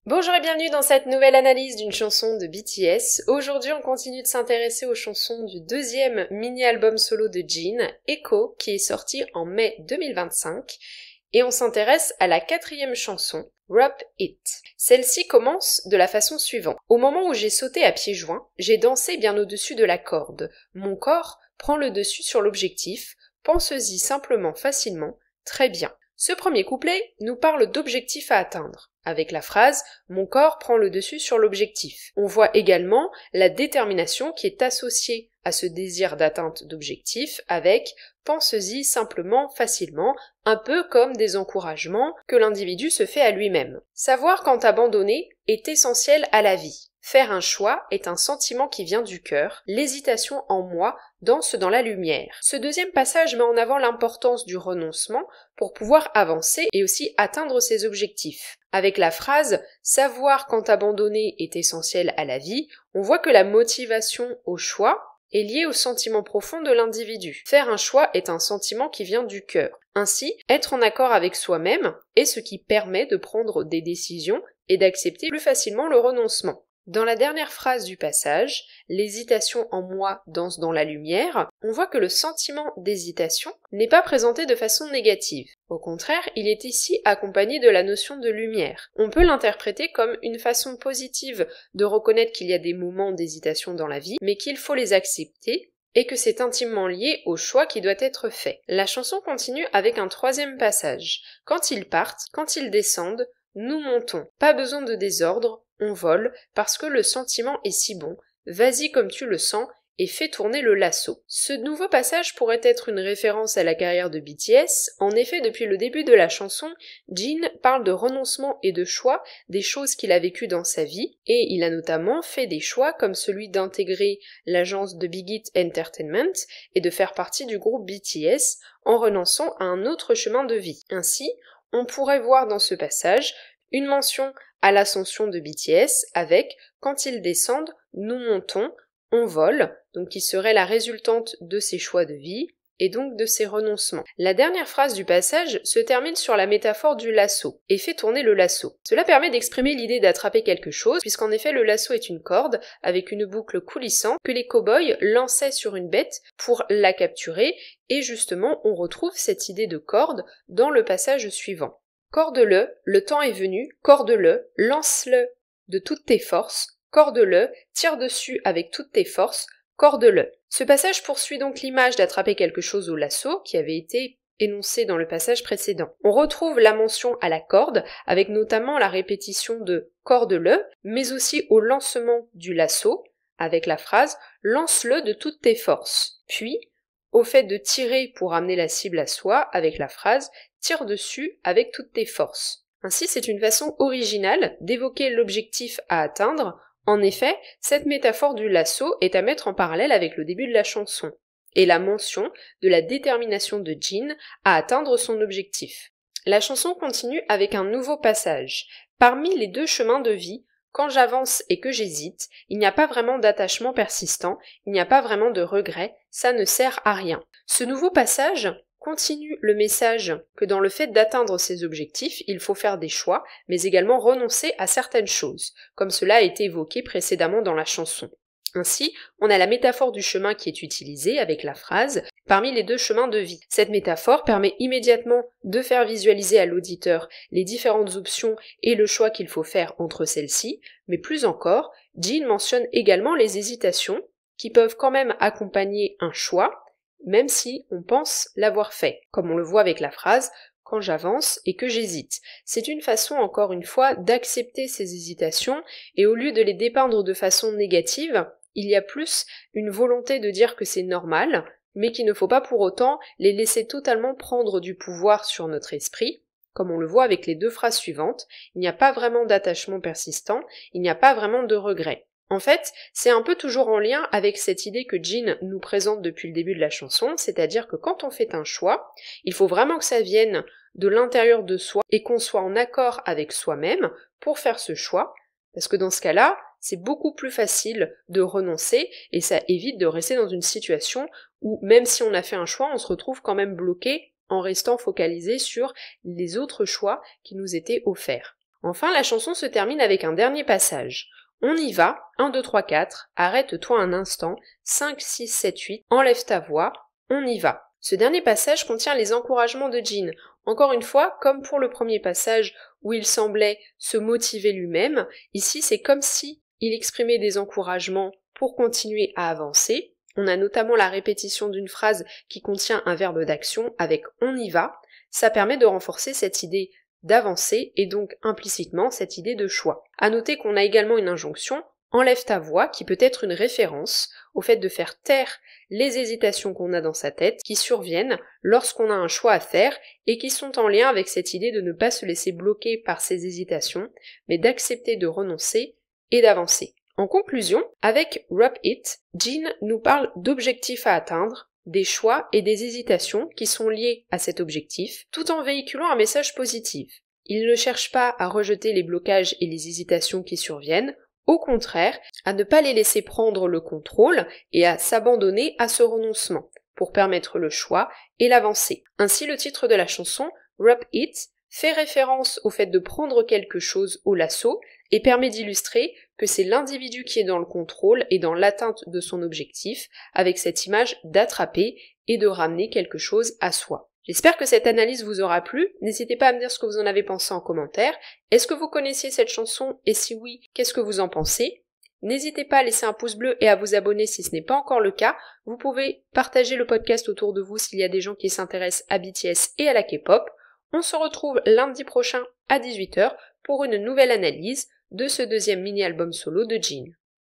Bonjour et bienvenue dans cette nouvelle analyse d'une chanson de BTS. Aujourd'hui, on continue de s'intéresser aux chansons du deuxième mini-album solo de Jin, Echo, qui est sorti en mai 2025. Et on s'intéresse à la quatrième chanson, Rub It. Celle-ci commence de la façon suivante. Au moment où j'ai sauté à pieds joints, j'ai dansé bien au-dessus de la corde. Mon corps prend le dessus sur l'objectif. Pense-y simplement, facilement. Très bien. Ce premier couplet nous parle d'objectifs à atteindre, avec la phrase « Mon corps prend le dessus sur l'objectif ». On voit également la détermination qui est associée à ce désir d'atteinte d'objectifs avec « Pense-y simplement, facilement », un peu comme des encouragements que l'individu se fait à lui-même. Savoir quand abandonner est essentiel à la vie. Faire un choix est un sentiment qui vient du cœur, l'hésitation en moi danse dans la lumière. Ce deuxième passage met en avant l'importance du renoncement pour pouvoir avancer et aussi atteindre ses objectifs. Avec la phrase « savoir quand abandonner est essentiel à la vie », on voit que la motivation au choix est liée au sentiment profond de l'individu. Faire un choix est un sentiment qui vient du cœur. Ainsi, être en accord avec soi-même est ce qui permet de prendre des décisions et d'accepter plus facilement le renoncement. Dans la dernière phrase du passage, l'hésitation en moi danse dans la lumière, on voit que le sentiment d'hésitation n'est pas présenté de façon négative. Au contraire, il est ici accompagné de la notion de lumière. On peut l'interpréter comme une façon positive de reconnaître qu'il y a des moments d'hésitation dans la vie, mais qu'il faut les accepter et que c'est intimement lié au choix qui doit être fait. La chanson continue avec un troisième passage. Quand ils partent, quand ils descendent, nous montons. Pas besoin de désordre, on vole, parce que le sentiment est si bon. Vas-y comme tu le sens et fais tourner le lasso. Ce nouveau passage pourrait être une référence à la carrière de BTS. En effet, depuis le début de la chanson, Jin parle de renoncement et de choix, des choses qu'il a vécues dans sa vie, et il a notamment fait des choix comme celui d'intégrer l'agence de Big Hit Entertainment et de faire partie du groupe BTS en renonçant à un autre chemin de vie. Ainsi, on pourrait voir dans ce passage une mention à l'ascension de BTS avec « quand ils descendent, nous montons, on vole », donc qui serait la résultante de ses choix de vie et donc de ses renoncements. La dernière phrase du passage se termine sur la métaphore du lasso et fait tourner le lasso. Cela permet d'exprimer l'idée d'attraper quelque chose puisqu'en effet le lasso est une corde avec une boucle coulissante que les cow-boys lançaient sur une bête pour la capturer et justement on retrouve cette idée de corde dans le passage suivant. Corde-le, le temps est venu, corde-le, lance-le de toutes tes forces, corde-le, tire dessus avec toutes tes forces, corde-le. Ce passage poursuit donc l'image d'attraper quelque chose au lasso qui avait été énoncée dans le passage précédent. On retrouve la mention à la corde avec notamment la répétition de corde-le, mais aussi au lancement du lasso avec la phrase lance-le de toutes tes forces. Puis, au fait de tirer pour amener la cible à soi avec la phrase tire dessus avec toutes tes forces. Ainsi, c'est une façon originale d'évoquer l'objectif à atteindre. En effet, cette métaphore du lasso est à mettre en parallèle avec le début de la chanson et la mention de la détermination de Jin à atteindre son objectif. La chanson continue avec un nouveau passage. Parmi les deux chemins de vie, quand j'avance et que j'hésite, il n'y a pas vraiment d'attachement persistant, il n'y a pas vraiment de regret, ça ne sert à rien. Ce nouveau passage continue le message que dans le fait d'atteindre ses objectifs, il faut faire des choix, mais également renoncer à certaines choses, comme cela a été évoqué précédemment dans la chanson. Ainsi, on a la métaphore du chemin qui est utilisée avec la phrase « parmi les deux chemins de vie ». Cette métaphore permet immédiatement de faire visualiser à l'auditeur les différentes options et le choix qu'il faut faire entre celles-ci, mais plus encore, Jin mentionne également les hésitations qui peuvent quand même accompagner un choix, même si on pense l'avoir fait, comme on le voit avec la phrase « quand j'avance et que j'hésite ». C'est une façon, encore une fois, d'accepter ces hésitations, et au lieu de les dépeindre de façon négative, il y a plus une volonté de dire que c'est normal, mais qu'il ne faut pas pour autant les laisser totalement prendre du pouvoir sur notre esprit, comme on le voit avec les deux phrases suivantes, il n'y a pas vraiment d'attachement persistant, il n'y a pas vraiment de regret. En fait, c'est un peu toujours en lien avec cette idée que Jin nous présente depuis le début de la chanson, c'est-à-dire que quand on fait un choix, il faut vraiment que ça vienne de l'intérieur de soi et qu'on soit en accord avec soi-même pour faire ce choix, parce que dans ce cas-là, c'est beaucoup plus facile de renoncer et ça évite de rester dans une situation où même si on a fait un choix, on se retrouve quand même bloqué en restant focalisé sur les autres choix qui nous étaient offerts. Enfin, la chanson se termine avec un dernier passage. On y va, 1, 2, 3, 4, arrête-toi un instant, 5, 6, 7, 8, enlève ta voix, on y va. Ce dernier passage contient les encouragements de Jin. Encore une fois, comme pour le premier passage où il semblait se motiver lui-même, ici c'est comme si il exprimait des encouragements pour continuer à avancer. On a notamment la répétition d'une phrase qui contient un verbe d'action avec on y va. Ça permet de renforcer cette idée d'avancer et donc implicitement cette idée de choix. À noter qu'on a également une injonction, enlève ta voix, qui peut être une référence au fait de faire taire les hésitations qu'on a dans sa tête, qui surviennent lorsqu'on a un choix à faire et qui sont en lien avec cette idée de ne pas se laisser bloquer par ces hésitations, mais d'accepter de renoncer et d'avancer. En conclusion, avec Wrap It, Jin nous parle d'objectifs à atteindre, des choix et des hésitations qui sont liés à cet objectif, tout en véhiculant un message positif. Il ne cherche pas à rejeter les blocages et les hésitations qui surviennent, au contraire, à ne pas les laisser prendre le contrôle et à s'abandonner à ce renoncement, pour permettre le choix et l'avancée. Ainsi, le titre de la chanson, Wrap It, fait référence au fait de prendre quelque chose au lasso et permet d'illustrer que c'est l'individu qui est dans le contrôle et dans l'atteinte de son objectif, avec cette image d'attraper et de ramener quelque chose à soi. J'espère que cette analyse vous aura plu, n'hésitez pas à me dire ce que vous en avez pensé en commentaire. Est-ce que vous connaissiez cette chanson et si oui, qu'est-ce que vous en pensez? N'hésitez pas à laisser un pouce bleu et à vous abonner si ce n'est pas encore le cas. Vous pouvez partager le podcast autour de vous s'il y a des gens qui s'intéressent à BTS et à la K-pop. On se retrouve lundi prochain à 18h pour une nouvelle analyse de ce deuxième mini-album solo de Jin.